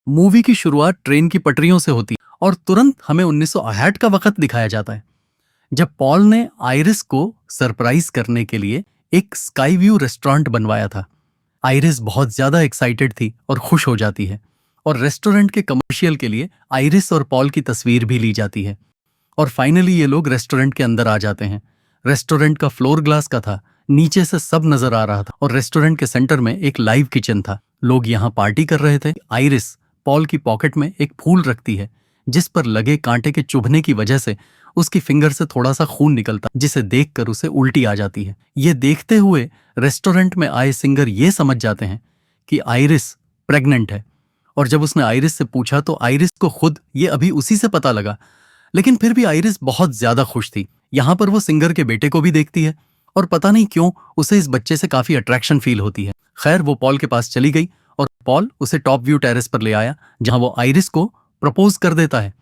Movie की शुरुआत train की पटरियों से होती है और तुरंत हमें 1968 का वक्त दिखाया जाता है, जब पॉल ने आइरिस को सरप्राइज करने के लिए एक स्काई व्यू रेस्टोरेंट बनवाया था। आइरिस बहुत ज्यादा एक्साइटेड थी और खुश हो जाती है और रेस्टोरेंट के कमर्शियल के लिए आइरिस और पॉल की तस्वीर भी ली जाती है और फाइनली ये लोग रेस्टोरेंट के अंदर आ जाते हैं। रेस्टोरेंट का फ्लोर ग्लास का था, नीचे से सब नजर आ रहा था और रेस्टोरेंट के सेंटर में एक लाइव किचन था। लोग यहाँ पार्टी कर रहे थे। आइरिस पॉल की पॉकेट में एक फूल रखती है जिस पर लगे कांटे के चुभने की वजह से उसकी फिंगर से थोड़ा सा खून निकलता, जिसे देखकर उसे उल्टी आ जाती है। ये देखते हुए रेस्टोरेंट में आए सिंगर ये समझ जाते हैं कि आइरिस प्रेग्नेंट है और जब उसने आइरिस से पूछा तो आइरिस को खुद ये अभी उसी से पता लगा, लेकिन फिर भी आइरिस बहुत ज्यादा खुश थी। यहाँ पर वो सिंगर के बेटे को भी देखती है और पता नहीं क्यों उसे इस बच्चे से काफी अट्रैक्शन फील होती है। खैर वो पॉल के पास चली गई और पॉल उसे टॉप व्यू टेरेस पर ले आया जहां वो आइरिस को प्रपोज कर देता है।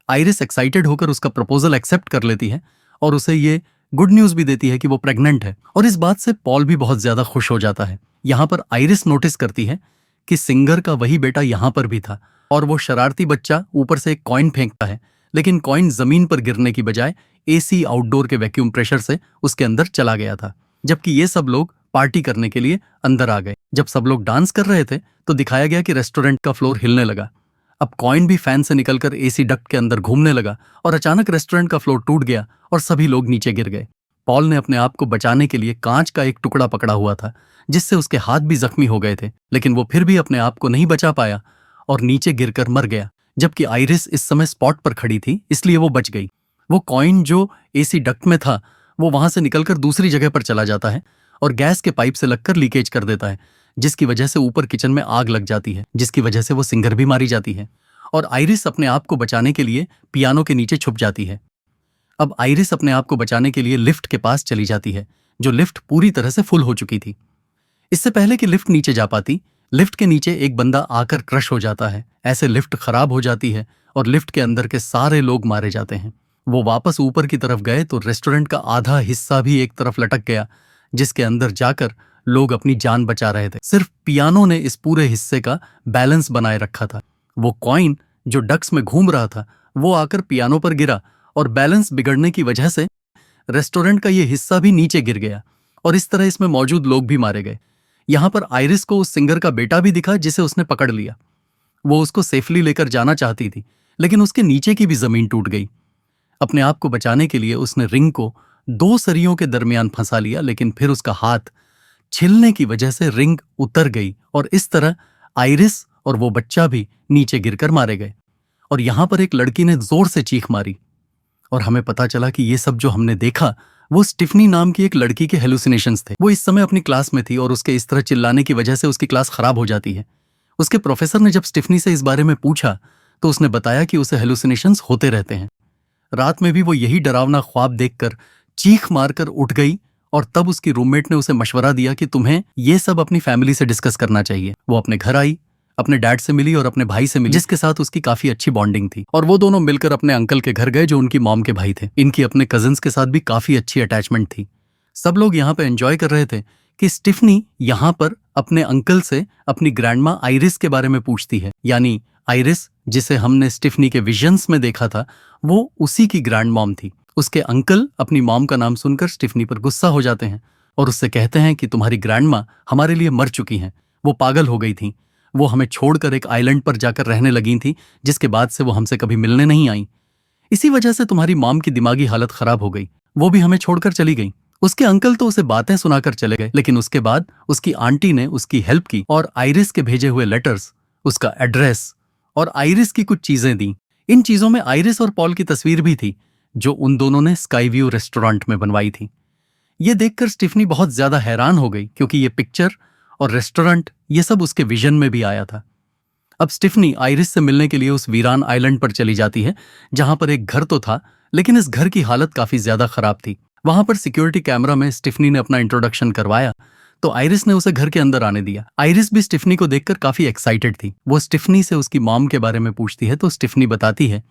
आइरिस एक्साइटेड होकर उसका प्रपोजल एक्सेप्ट कर लेती है और उसे ये गुड न्यूज भी देती है कि वो प्रेग्नेंट है और इस बात से पॉल भी बहुत ज्यादा खुश हो जाता है। यहाँ पर आइरिस नोटिस करती है कि सिंगर का वही बेटा यहाँ पर भी था और वो शरारती बच्चा ऊपर से एक कॉइन फेंकता है, लेकिन कॉइन जमीन पर गिरने की बजाय एसी आउटडोर के वैक्यूम प्रेशर से उसके अंदर चला गया था। जबकि ये सब लोग पार्टी करने के लिए अंदर आ गए। जब सब लोग डांस कर रहे थे तो दिखाया गया कि रेस्टोरेंट का फ्लोर हिलने लगा। अब कॉइन भी फैन से निकलकर एसी डक्ट के अंदर घूमने लगा और अचानक रेस्टोरेंट का फ्लोर टूट गया और सभी लोग नीचे गिर गए। पॉल ने अपने आप को बचाने के लिए कांच का एक टुकड़ा पकड़ा हुआ था जिससे उसके हाथ भी जख्मी हो गए थे, लेकिन वो फिर भी अपने आप को नहीं बचा पाया और नीचे गिरकर मर गया। जबकि आइरिस इस समय स्पॉट पर खड़ी थी इसलिए वो बच गई। वो कॉइन जो एसी डक्ट में था वो वहां से निकलकर दूसरी जगह पर चला जाता है और गैस के पाइप से लगकर लीकेज कर देता है, जिसकी वजह से ऊपर किचन में आग लग जाती है, जिसकी वजह से वो सिंगर भी मारी जाती है और आइरिस अपने आप को बचाने के लिए पियानो के नीचे छुप जाती है। अब आइरिस अपने आप को बचाने के लिए लिफ्ट के पास चली जाती है, जो लिफ्ट पूरी तरह से फुल हो चुकी थी। इससे पहले कि लिफ्ट नीचे जा पाती, लिफ्ट के नीचे एक बंदा आकर क्रश हो जाता है। ऐसे लिफ्ट खराब हो जाती है और लिफ्ट के अंदर के सारे लोग मारे जाते हैं। वो वापस ऊपर की तरफ गए तो रेस्टोरेंट का आधा हिस्सा भी एक तरफ लटक गया, जिसके अंदर जाकर लोग अपनी जान बचा रहे थे। सिर्फ पियानो ने इस पूरे हिस्से का बैलेंस बनाए रखा था। वो कॉइन जो डक्स में घूम रहा था वो आकर पियानो पर गिरा और बैलेंस बिगड़ने की वजह से रेस्टोरेंट का ये हिस्सा भी नीचे गिर गया और इस तरह इसमें मौजूद लोग भी मारे गए। यहाँ पर आइरिस को उस सिंगर का बेटा भी दिखा जिसे उसने पकड़ लिया। वो उसको सेफली लेकर जाना चाहती थी, लेकिन उसके नीचे की भी जमीन टूट गई। अपने आप को बचाने के लिए उसने रिंग को 2 सरियों के दरमियान फंसा लिया, लेकिन फिर उसका हाथ छिलने की वजह से रिंग उतर गई और इस तरह आइरिस और वो बच्चा भी नीचे गिरकर मारे गए। और यहां पर एक लड़की ने जोर से चीख मारी और हमें पता चला कि ये सब जो हमने देखा वो स्टिफनी नाम की एक लड़की के हेलुसिनेशंस थे। वो इस समय अपनी क्लास में थी और उसके इस तरह चिल्लाने की वजह से उसकी क्लास खराब हो जाती है। उसके प्रोफेसर ने जब स्टिफनी से इस बारे में पूछा तो उसने बताया कि उसे हेलुसिनेशंस होते रहते हैं। रात में भी वो यही डरावना ख्वाब देखकर चीख मारकर उठ गई और तब उसकी रूममेट ने उसे मशवरा दिया कि तुम्हें ये सब अपनी फैमिली से डिस्कस करना चाहिए। वो अपने घर आई, अपने डैड से मिली और अपने भाई से मिली, जिसके साथ उसकी काफी अच्छी बॉन्डिंग थी और वो दोनों मिलकर अपने अंकल के घर गए जो उनकी मॉम के भाई थे। इनकी अपने कजिन्स के साथ भी काफी अच्छी अटैचमेंट थी। सब लोग यहाँ पे एंजॉय कर रहे थे कि स्टिफनी यहाँ पर अपने अंकल से अपनी ग्रैंडमा आइरिस के बारे में पूछती है। यानी आइरिस जिसे हमने स्टिफनी के विजन्स में देखा था वो उसी की ग्रैंड मॉम थी। उसके अंकल अपनी मॉम का नाम सुनकर स्टिफनी पर गुस्सा हो जाते हैं और उससे कहते हैं कि तुम्हारी ग्रैंडमा हमारे लिए मर चुकी हैं, वो पागल हो गई थी, वो हमें छोड़कर एक आइलैंड पर जाकर रहने लगी थी, जिसके बाद से वो हमसे कभी मिलने नहीं आई। इसी वजह से तुम्हारी मॉम की दिमागी हालत खराब हो गई, वो भी हमें छोड़कर चली गई। उसके अंकल तो उसे बातें सुनाकर चले गए, लेकिन उसके बाद उसकी आंटी ने उसकी हेल्प की और आइरिस के भेजे हुए लेटर्स, उसका एड्रेस और आइरिस की कुछ चीजें दी। इन चीजों में आइरिस और पॉल की तस्वीर भी थी जो उन दोनों ने स्काई व्यू रेस्टोरेंट में बनवाई थी। ये देखकर स्टिफनी बहुत ज्यादा हैरान हो गई क्योंकि ये पिक्चर और रेस्टोरेंट ये सब उसके विजन में भी आया था। अब स्टिफनी आइरिस से मिलने के लिए उस वीरान आइलैंड पर चली जाती है जहां पर एक घर तो था, लेकिन इस घर की हालत काफी ज्यादा खराब थी। वहां पर सिक्योरिटी कैमरा में स्टिफनी ने अपना इंट्रोडक्शन करवाया तो आइरिस ने उसे घर के अंदर आने दिया। आइरिस भी स्टिफनी को देखकर काफी एक्साइटेड थी। वो स्टिफनी से उसकी मॉम के बारे में पूछती है तो स्टिफनी बताती है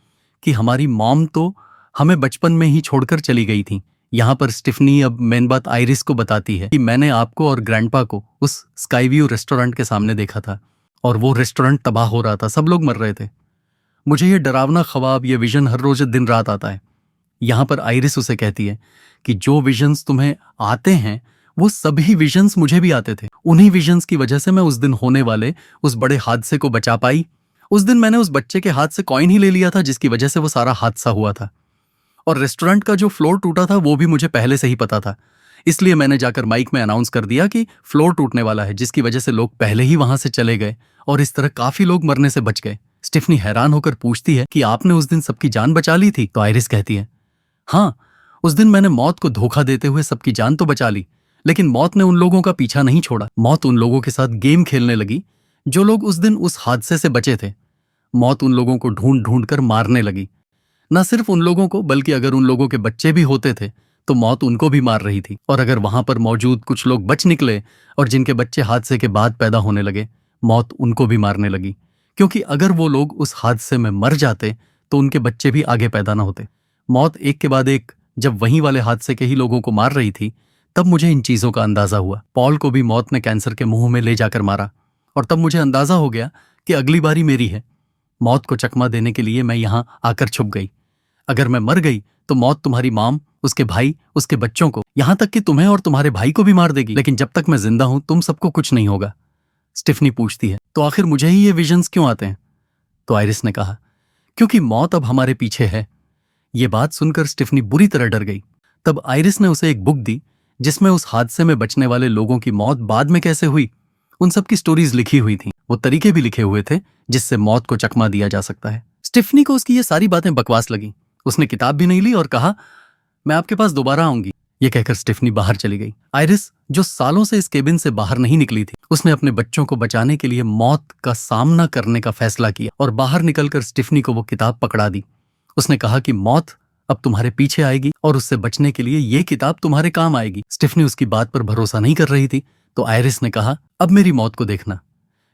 कि हमारी मॉम तो हमें बचपन में ही छोड़कर चली गई थी। यहाँ पर स्टिफनी अब मेन बात आइरिस को बताती है कि मैंने आपको और ग्रैंडपा को उस स्काई व्यू रेस्टोरेंट के सामने देखा था और वो रेस्टोरेंट तबाह हो रहा था, सब लोग मर रहे थे। मुझे ये डरावना ख्वाब, ये विजन हर रोज दिन रात आता है। यहां पर आइरिस उसे कहती है कि जो विजन्स तुम्हें आते हैं वो सभी विजन्स मुझे भी आते थे। उन्हीं विजन्स की वजह से मैं उस दिन होने वाले उस बड़े हादसे को बचा पाई। उस दिन मैंने उस बच्चे के हाथ से कॉइन ही ले लिया था जिसकी वजह से वो सारा हादसा हुआ था। और रेस्टोरेंट का जो फ्लोर टूटा था वो भी मुझे पहले से ही पता था, इसलिए मैंने जाकर माइक में अनाउंस कर दिया कि फ्लोर टूटने वाला है, जिसकी वजह से लोग पहले ही वहां से चले गए और इस तरह काफी लोग मरने से बच गए। स्टिफनी हैरान होकर पूछती है कि आपने उस दिन सबकी जान बचा ली थी? तो आइरिस कहती है, हाँ, उस दिन मैंने मौत को धोखा देते हुए सबकी जान तो बचा ली, लेकिन मौत ने उन लोगों का पीछा नहीं छोड़ा। मौत उन लोगों के साथ गेम खेलने लगी जो लोग उस दिन उस हादसे से बचे थे। मौत उन लोगों को ढूंढ ढूंढ कर मारने लगी। न सिर्फ उन लोगों को, बल्कि अगर उन लोगों के बच्चे भी होते थे तो मौत उनको भी मार रही थी। और अगर वहां पर मौजूद कुछ लोग बच निकले और जिनके बच्चे हादसे के बाद पैदा होने लगे, मौत उनको भी मारने लगी, क्योंकि अगर वो लोग उस हादसे में मर जाते तो उनके बच्चे भी आगे पैदा न होते। मौत एक के बाद एक जब वहीं वाले हादसे के ही लोगों को मार रही थी, तब मुझे इन चीजों का अंदाजा हुआ। पॉल को भी मौत ने कैंसर के मुंह में ले जाकर मारा और तब मुझे अंदाजा हो गया कि अगली बारी मेरी है। मौत को चकमा देने के लिए मैं यहां आकर छुप गई। अगर मैं मर गई तो मौत तुम्हारी मॉम, उसके भाई, उसके बच्चों को, यहां तक कि तुम्हें और तुम्हारे भाई को भी मार देगी। लेकिन जब तक मैं जिंदा हूं तुम सबको कुछ नहीं होगा। स्टिफनी पूछती है, तो आखिर मुझे ही ये विजन्स क्यों आते हैं? तो आइरिस ने कहा, क्योंकि मौत अब हमारे पीछे है। ये बात सुनकर स्टिफनी बुरी तरह डर गई। तब आइरिस ने उसे एक बुक दी जिसमें उस हादसे में बचने वाले लोगों की मौत बाद में कैसे हुई उन सब की स्टोरीज लिखी हुई थी। वो तरीके भी लिखे हुए थे जिससे मौत को चकमा दिया जा सकता है। स्टिफनी को उसकी ये सारी बातें बकवास लगी। उसने किताब भी नहीं ली और कहा, मैं आपके पास दोबारा आऊंगी। ये कहकर स्टिफनी बाहर चली गई। आइरिस, जो सालों से इस केबिन से बाहर नहीं निकली थी, उसने अपने बच्चों को बचाने के लिए मौत का सामना करने का फैसला किया और बाहर निकलकर स्टिफनी को वो किताब पकड़ा दी। उसने कहा कि मौत अब तुम्हारे पीछे आएगी और उससे बचने के लिए ये किताब तुम्हारे काम आएगी। स्टिफनी उसकी बात पर भरोसा नहीं कर रही थी, तो आइरिस ने कहा, अब मेरी मौत को देखना।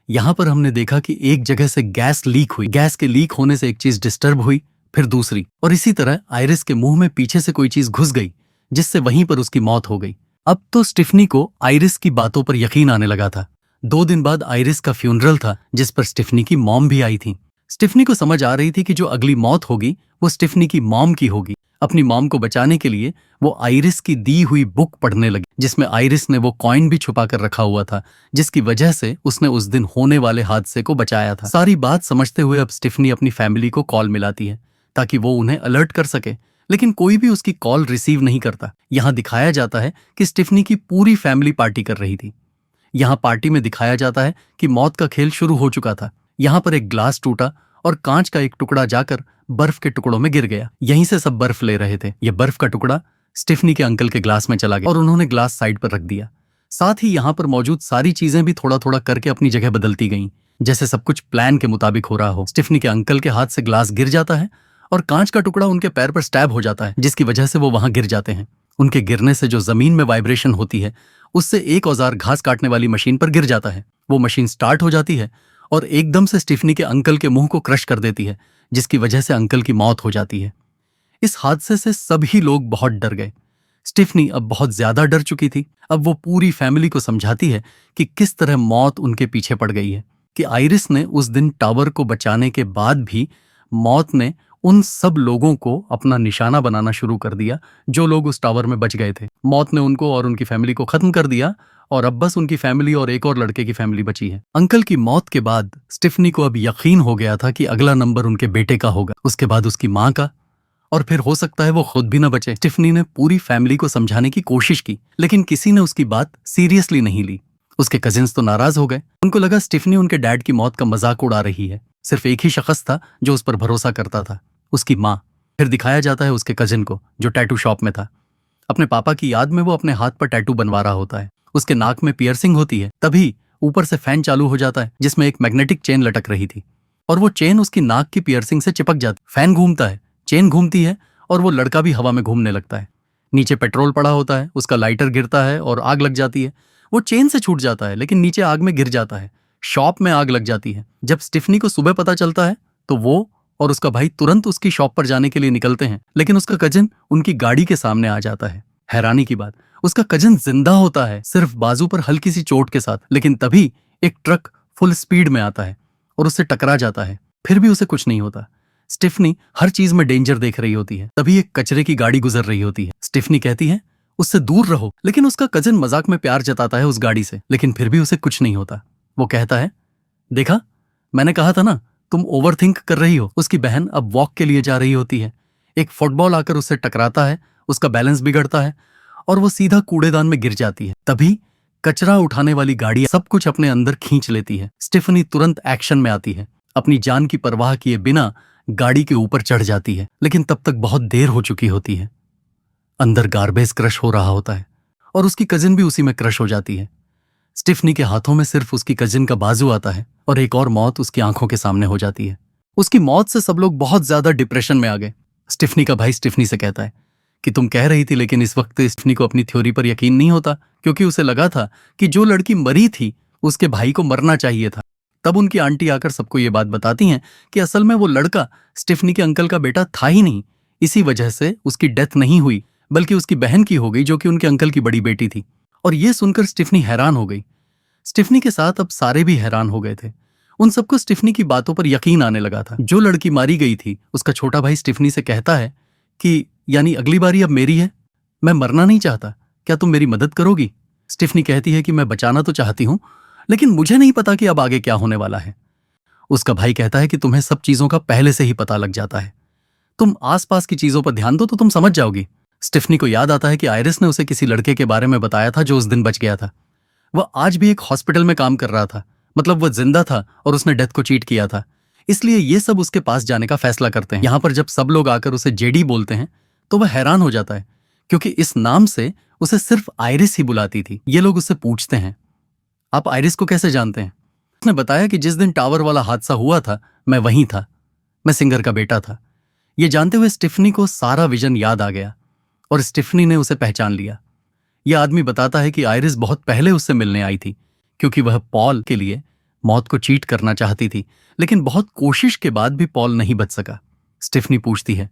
यहां पर हमने देखा कि एक जगह से गैस लीक हुई। गैस के लीक होने से एक चीज डिस्टर्ब हुई, फिर दूसरी, और इसी तरह आइरिस के मुंह में पीछे से कोई चीज घुस गई जिससे वहीं पर उसकी मौत हो गई। अब तो स्टिफनी को आइरिस की बातों पर यकीन आने लगा था। 2 दिन बाद आइरिस का फ्यूनरल था जिस पर स्टिफनी की मॉम भी आई थी। स्टिफनी को समझ आ रही थी कि जो अगली मौत होगी वो स्टिफनी की मॉम की होगी। अपनी मॉम को बचाने के लिए वो आइरिस की दी हुई बुक पढ़ने लगी जिसमें आइरिस ने वो कॉइन भी छुपा कर रखा हुआ था जिसकी वजह से उसने उस दिन होने वाले हादसे को बचाया था। सारी बात समझते हुए अब स्टिफनी अपनी फैमिली को कॉल मिलाती है ताकि वो उन्हें अलर्ट कर सके, लेकिन कोई भी उसकी कॉल रिसीव नहीं करता। यहां दिखाया जाता है कि स्टिफनी की पूरी फैमिली पार्टी कर रही थी। यहां पार्टी में दिखाया जाता है कि मौत का खेल शुरू हो चुका था। यहां पर एक ग्लास टूटा और कांच का एक टुकड़ा जाकर बर्फ के टुकड़ों में गिर गया। यहीं से सब बर्फ ले रहे थे। यह बर्फ का टुकड़ा स्टिफनी के अंकल के ग्लास में चला गया और उन्होंने ग्लास साइड पर रख दिया। साथ ही यहां पर मौजूद सारी चीजें भी थोड़ा थोड़ा करके अपनी जगह बदलती गईं, जैसे सब कुछ प्लान के मुताबिक हो रहा हो। स्टिफनी के अंकल के हाथ से ग्लास गिर जाता है और कांच का टुकड़ा उनके पैर पर स्टैब हो जाता है, जिसकी वजह से वो वहां गिर जाते हैं। उनके गिरने से जो जमीन में वाइब्रेशन होती है उससे एक औजार घास काटने वाली मशीन पर गिर जाता है। वो मशीन स्टार्ट हो जाती है और एकदम से स्टिफनी के अंकल के मुंह को क्रश कर देती है, जिसकी वजह से अंकल की मौत हो जाती है। इस हादसे से सभी लोग बहुत डर गए। स्टिफनी अब बहुत ज्यादा डर चुकी थी। अब वो पूरी फैमिली को समझाती है कि किस तरह मौत उनके पीछे पड़ गई है, कि आइरिस ने उस दिन टावर को बचाने के बाद भी मौत ने उन सब लोगों को अपना निशाना बनाना शुरू कर दिया जो लोग उस टावर में बच गए थे। मौत ने उनको और उनकी फैमिली को खत्म कर दिया और अब बस उनकी फैमिली और एक और लड़के की फैमिली बची है। अंकल की मौत के बाद स्टिफनी को अब यकीन हो गया था कि अगला नंबर उनके बेटे का होगा, उसके बाद उसकी माँ का, और फिर हो सकता है वो खुद भी न बचे। स्टिफनी ने पूरी फैमिली को समझाने की कोशिश की, लेकिन किसी ने उसकी बात सीरियसली नहीं ली। उसके कजिन्स तो नाराज हो गए। उनको लगा स्टिफनी उनके डैड की मौत का मजाक उड़ा रही है। सिर्फ एक ही शख्स था जो उस पर भरोसा करता था, उसकी माँ। फिर दिखाया जाता है उसके कजिन को जो टैटू शॉप में था। अपने पापा की याद में वो अपने हाथ पर टैटू बनवा रहा होता है। उसके नाक में पियर्सिंग होती है। तभी ऊपर से फैन चालू हो जाता है जिसमें एक मैग्नेटिक चेन लटक रही थी और वो चेन उसकी नाक की पियर्सिंग से चिपक जाती। फैन घूमता है, चेन घूमती है और वो लड़का भी हवा में घूमने लगता है। नीचे पेट्रोल पड़ा होता है, उसका लाइटर गिरता है और आग लग जाती है। वो चेन से छूट जाता है लेकिन नीचे आग में गिर जाता है। शॉप में आग लग जाती है। जब स्टिफनी को सुबह पता चलता है तो वो और उसका भाई तुरंत उसकी शॉप पर जाने के लिए निकलते हैं, लेकिन उसका कजिन उनकी गाड़ी के सामने आ जाता है। हैरानी की बात, उसका कजिन जिंदा होता है, सिर्फ बाजू पर हल्की सी चोट के साथ। लेकिन तभी एक ट्रक फुल स्पीड में आता है और उससे टकरा जाता है, फिर भी उसे कुछ नहीं होता। स्टिफनी हर चीज में डेंजर देख रही होती है। तभी एक कचरे की गाड़ी गुजर रही होती है। स्टिफनी कहती है उससे दूर रहो, लेकिन उसका कजिन मजाक में प्यार जताता है उस गाड़ी से, लेकिन फिर भी उसे कुछ नहीं होता। वो कहता है, देखा, मैंने कहा था ना, तुम ओवरथिंक कर रही हो। उसकी बहन अब वॉक के लिए जा रही होती है। एक फुटबॉल आकर उससे टकराता है, उसका बैलेंस बिगड़ता है और वो सीधा कूड़ेदान में गिर जाती है। तभी कचरा उठाने वाली गाड़ी सब कुछ अपने अंदर खींच लेती है। स्टिफनी तुरंत एक्शन में आती है, अपनी जान की परवाह किए बिना गाड़ी के ऊपर चढ़ जाती है, लेकिन तब तक बहुत देर हो चुकी होती है। अंदर गार्बेज क्रश हो रहा होता है और उसकी कजिन भी उसी में क्रश हो जाती है। स्टिफनी के हाथों में सिर्फ उसकी कजिन का बाजू आता है और एक और मौत उसकी आंखों के सामने हो जाती है। उसकी मौत से सब लोग बहुत ज्यादा डिप्रेशन में आ गए। स्टिफनी का भाई स्टिफनी से कहता है कि तुम कह रही थी, लेकिन इस वक्त स्टिफनी को अपनी थ्योरी पर यकीन नहीं होता, क्योंकि उसे लगा था कि जो लड़की मरी थी उसके भाई को मरना चाहिए था। तब उनकी आंटी आकर सबको ये बात बताती हैं कि असल में वो लड़का स्टिफनी के अंकल का बेटा था ही नहीं। इसी वजह से उसकी डेथ नहीं हुई, बल्कि उसकी बहन की हो गई, जो कि उनके अंकल की बड़ी बेटी थी। और ये सुनकर स्टिफनी हैरान हो गई। स्टिफनी के साथ अब सारे भी हैरान हो गए थे। उन सबको स्टिफनी की बातों पर यकीन आने लगा था। जो लड़की मारी गई थी उसका छोटा भाई स्टिफनी से कहता है कि यानी अगली बारी अब मेरी है, मैं मरना नहीं चाहता, क्या तुम मेरी मदद करोगी? स्टिफनी कहती है कि मैं बचाना तो चाहती हूं, लेकिन मुझे नहीं पता कि अब आगे क्या होने वाला है। उसका भाई कहता है कि तुम्हें सब चीजों का पहले से ही पता लग जाता है, तुम आसपास की चीजों पर ध्यान दो तो तुम समझ जाओगी। स्टिफनी को याद आता है कि आयरिस ने उसे किसी लड़के के बारे में बताया था जो उस दिन बच गया था। वह आज भी एक हॉस्पिटल में काम कर रहा था, मतलब वह जिंदा था और उसने डेथ को चीट किया था। इसलिए ये सब उसके पास जाने का फैसला करते हैं। यहां पर जब सब लोग आकर उसे जेडी बोलते हैं तो वह हैरान हो जाता है, क्योंकि इस नाम से उसे सिर्फ आयरिस ही बुलाती थी। ये लोग उससे पूछते हैं, आप आयरिस को कैसे जानते हैं? उसने बताया कि जिस दिन टावर वाला हादसा हुआ था मैं वहीं था, मैं सिंगर का बेटा था। ये जानते हुए स्टिफनी को सारा विजन याद आ गया और स्टिफनी ने उसे पहचान लिया। यह आदमी बताता है कि आयरिस बहुत पहले उससे मिलने आई थी, क्योंकि वह पॉल के लिए मौत को चीट करना चाहती थी, लेकिन बहुत कोशिश के बाद भी पॉल नहीं बच सका। स्टिफनी पूछती है,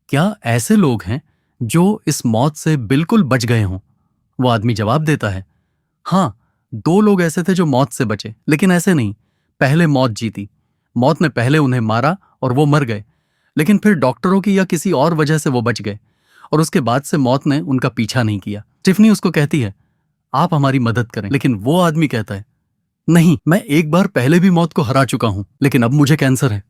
क्या ऐसे लोग हैं जो इस मौत से बिल्कुल बच गए हों? वो आदमी जवाब देता है, हाँ, 2 लोग ऐसे थे जो मौत से बचे, लेकिन ऐसे नहीं, पहले मौत जीती। मौत ने पहले उन्हें मारा और वो मर गए, लेकिन फिर डॉक्टरों की या किसी और वजह से वो बच गए और उसके बाद से मौत ने उनका पीछा नहीं किया। स्टिफनी उसको कहती है, आप हमारी मदद करें, लेकिन वो आदमी कहता है, नहीं, मैं एक बार पहले भी मौत को हरा चुका हूं, लेकिन अब मुझे कैंसर है,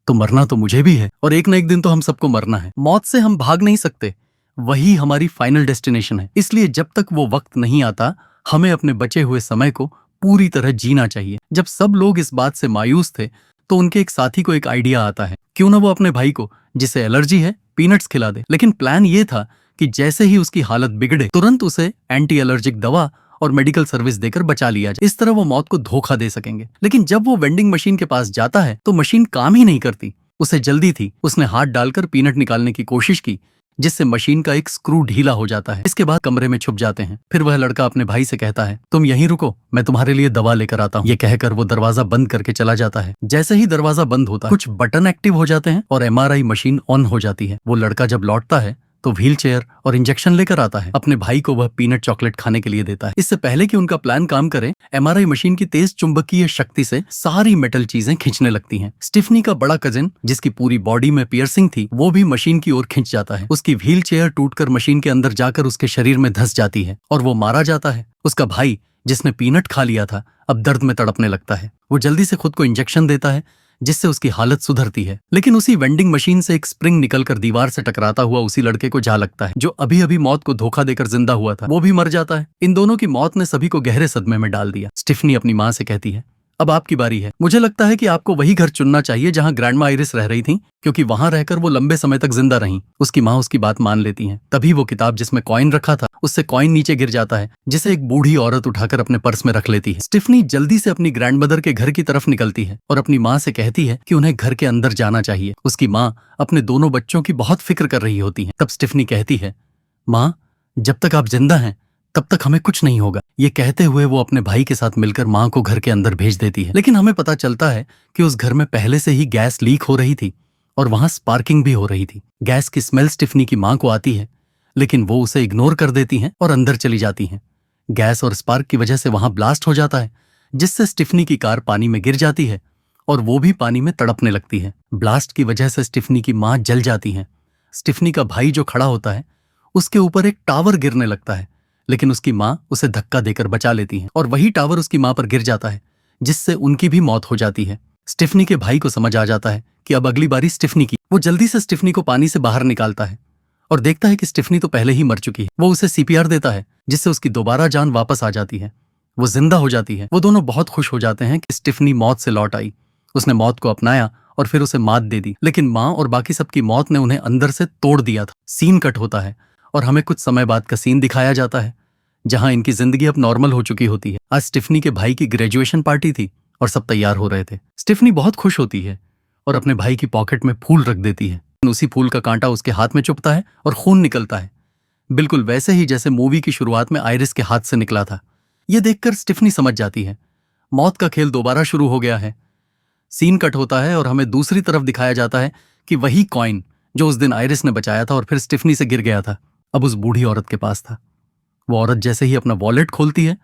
तो मरना तो मुझे भी है और एक न एक दिन तो हम सबको मरना है। मौत से हम भाग नहीं सकते, वही हमारी फाइनल डेस्टिनेशन है। इसलिए जब तक वो वक्त नहीं आता हमें अपने बचे हुए समय को पूरी तरह जीना चाहिए। जब सब लोग इस बात से मायूस थे तो उनके एक साथी को एक आइडिया आता है, क्यों ना वो अपने भाई को, जिसे एलर्जी है, पीनट्स खिला दे। लेकिन प्लान ये था कि जैसे ही उसकी हालत बिगड़े तुरंत उसे एंटी एलर्जिक दवा और मेडिकल सर्विस देकर बचा लिया जाए। इस तरह वो मौत को धोखा दे सकेंगे। लेकिन जब वो वेंडिंग मशीन के पास जाता है तो मशीन काम ही नहीं करती। उसे जल्दी थी, उसने हाथ डालकर पीनट निकालने की कोशिश की, जिससे मशीन का एक स्क्रू ढीला हो जाता है। इसके बाद कमरे में छुप जाते हैं। फिर वह लड़का अपने भाई से कहता है, तुम यहीं रुको, मैं तुम्हारे लिए दवा लेकर आता हूँ। ये कहकर वो दरवाजा बंद करके चला जाता है। जैसे ही दरवाजा बंद होता है कुछ बटन एक्टिव हो जाते हैं और एमआरआई मशीन ऑन हो जाती है। वो लड़का जब लौटता है तो व्हील चेयर और इंजेक्शन लेकर आता है। अपने भाई को वह पीनट चॉकलेट खाने के लिए देता है। इससे पहले कि उनका प्लान काम करे, एमआरआई मशीन की तेज चुंबकीय शक्ति से सारी मेटल चीजें खींचने लगती हैं। स्टिफनी का बड़ा कजिन, जिसकी पूरी बॉडी में पियर्सिंग थी, वो भी मशीन की ओर खिंच जाता है। उसकी व्हील चेयर टूटकर मशीन के अंदर जाकर उसके शरीर में धंस जाती है और वो मारा जाता है। उसका भाई, जिसने पीनट खा लिया था, अब दर्द में तड़पने लगता है। वो जल्दी से खुद को इंजेक्शन देता है, जिससे उसकी हालत सुधरती है। लेकिन उसी वेंडिंग मशीन से एक स्प्रिंग निकलकर दीवार से टकराता हुआ उसी लड़के को जा लगता है, जो अभी अभी मौत को धोखा देकर जिंदा हुआ था। वो भी मर जाता है। इन दोनों की मौत ने सभी को गहरे सदमे में डाल दिया। स्टिफनी अपनी माँ से कहती है, अब आपकी बारी है। मुझे लगता है कि आपको वही घर चुनना चाहिए जहां ग्रैंडमा आइरिस रह रही थी, क्योंकि वहां रहकर वो लंबे समय तक जिंदा रहीं। उसकी माँ उसकी बात मान लेती हैं। तभी वो किताब जिसमें कॉइन रखा था, उससे कॉइन नीचे गिर जाता है, जिसे एक बूढ़ी औरत उठाकर अपने पर्स में रख लेती है। स्टिफनी जल्दी से अपनी ग्रैंडमदर के घर की तरफ निकलती है और अपनी माँ से कहती है कि उन्हें घर के अंदर जाना चाहिए। उसकी माँ अपने दोनों बच्चों की बहुत फिक्र कर रही होती है। तब स्टिफनी कहती है, माँ, जब तक आप जिंदा हैं तब तक हमें कुछ नहीं होगा। ये कहते हुए वो अपने भाई के साथ मिलकर माँ को घर के अंदर भेज देती है। लेकिन हमें पता चलता है कि उस घर में पहले से ही गैस लीक हो रही थी और वहां स्पार्किंग भी हो रही थी। गैस की स्मेल स्टिफनी की माँ को आती है, लेकिन वो उसे इग्नोर कर देती हैं और अंदर चली जाती हैं। गैस और स्पार्क की वजह से वहां ब्लास्ट हो जाता है, जिससे स्टिफनी की कार पानी में गिर जाती है और वो भी पानी में तड़पने लगती है। ब्लास्ट की वजह से स्टिफनी की मां जल जाती है। स्टिफनी का भाई जो खड़ा होता है उसके ऊपर एक टावर गिरने लगता है, लेकिन उसकी मां उसे धक्का देकर बचा लेती है और वही टावर उसकी मां पर गिर जाता है, जिससे उनकी भी मौत हो जाती है। स्टिफनी के भाई को समझ आ जाता है कि अब अगली बारी स्टिफनी की। वो जल्दी से स्टिफनी को पानी से बाहर निकालता है और देखता है कि स्टिफनी तो पहले ही मर चुकी है। वो उसे सीपीआर देता है, जिससे उसकी दोबारा जान वापस आ जाती है। वो जिंदा हो जाती है। वो दोनों बहुत खुश हो जाते हैं कि स्टिफनी मौत से लौट आई। उसने मौत को अपनाया और फिर उसे मात दे दी, लेकिन मां और बाकी सबकी मौत ने उन्हें अंदर से तोड़ दिया था। सीन कट होता है और हमें कुछ समय बाद का सीन दिखाया जाता है, जहां इनकी जिंदगी अब नॉर्मल हो चुकी होती है। आज स्टिफनी के भाई की ग्रेजुएशन पार्टी थी और सब तैयार हो रहे थे। स्टिफनी बहुत खुश होती है और अपने भाई की पॉकेट में फूल रख देती है। उसी फूल का कांटा उसके हाथ में चुभता है और खून निकलता है, बिल्कुल वैसे ही जैसे मूवी की शुरुआत में आयरिस के हाथ से निकला था। यह देखकर स्टिफनी समझ जाती है मौत का खेल दोबारा शुरू हो गया है। सीन कट होता है और हमें दूसरी तरफ दिखाया जाता है कि वही कॉइन जो उस दिन आयरिस ने बचाया था और फिर स्टिफनी से गिर गया था, अब उस बूढ़ी औरत के पास था। वो औरत जैसे ही अपना वॉलेट खोलती है,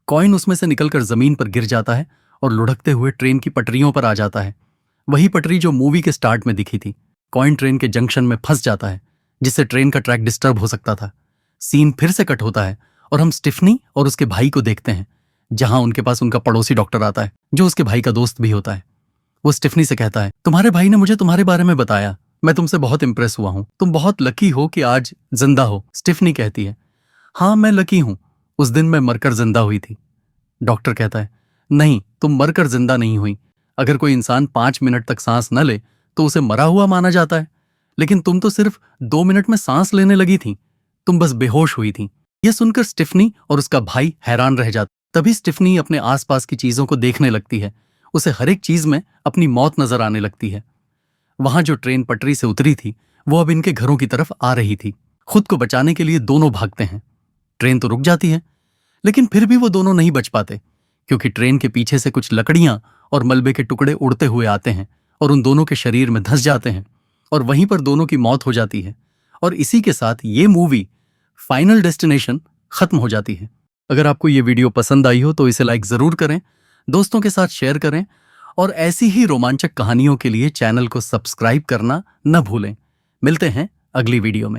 कॉइन उसमें से निकलकर जमीन पर गिर जाता है और लुढ़कते हुए ट्रेन की पटरियों पर आ जाता है। वही पटरी जो मूवी के स्टार्ट में दिखी थी। कॉइन ट्रेन के जंक्शन में फंस जाता है, जिससे ट्रेन का ट्रैक डिस्टर्ब हो सकता था। सीन फिर से कट होता है और हम स्टिफनी और उसके भाई को देखते हैं, जहां उनके पास उनका पड़ोसी डॉक्टर आता है, जो उसके भाई का दोस्त भी होता है। वो स्टिफनी से कहता है, तुम्हारे भाई ने मुझे तुम्हारे बारे में बताया, मैं तुमसे बहुत इंप्रेस हुआ हूं, तुम बहुत लकी हो कि आज जिंदा हो। स्टिफनी कहती है, हाँ मैं लकी हूं, उस दिन मैं मरकर जिंदा हुई थी। डॉक्टर कहता है, नहीं तुम मरकर जिंदा नहीं हुई। अगर कोई इंसान 5 मिनट तक सांस न ले तो उसे मरा हुआ माना जाता है, लेकिन तुम तो सिर्फ 2 मिनट में सांस लेने लगी थी, तुम बस बेहोश हुई थी। यह सुनकर स्टिफनी और उसका भाई हैरान रह जाते। तभी स्टिफनी अपने आसपास की चीजों को देखने लगती है। उसे हर एक चीज में अपनी मौत नजर आने लगती है। वहां जो ट्रेन पटरी से उतरी थी वो अब इनके घरों की तरफ आ रही थी। खुद को बचाने के लिए दोनों भागते हैं। ट्रेन तो रुक जाती है, लेकिन फिर भी वो दोनों नहीं बच पाते, क्योंकि ट्रेन के पीछे से कुछ लकड़ियां और मलबे के टुकड़े उड़ते हुए आते हैं और उन दोनों के शरीर में धंस जाते हैं और वहीं पर दोनों की मौत हो जाती है। और इसी के साथ ये मूवी फाइनल डेस्टिनेशन खत्म हो जाती है। अगर आपको ये वीडियो पसंद आई हो तो इसे लाइक जरूर करें, दोस्तों के साथ शेयर करें और ऐसी ही रोमांचक कहानियों के लिए चैनल को सब्सक्राइब करना न भूलें। मिलते हैं अगली वीडियो में।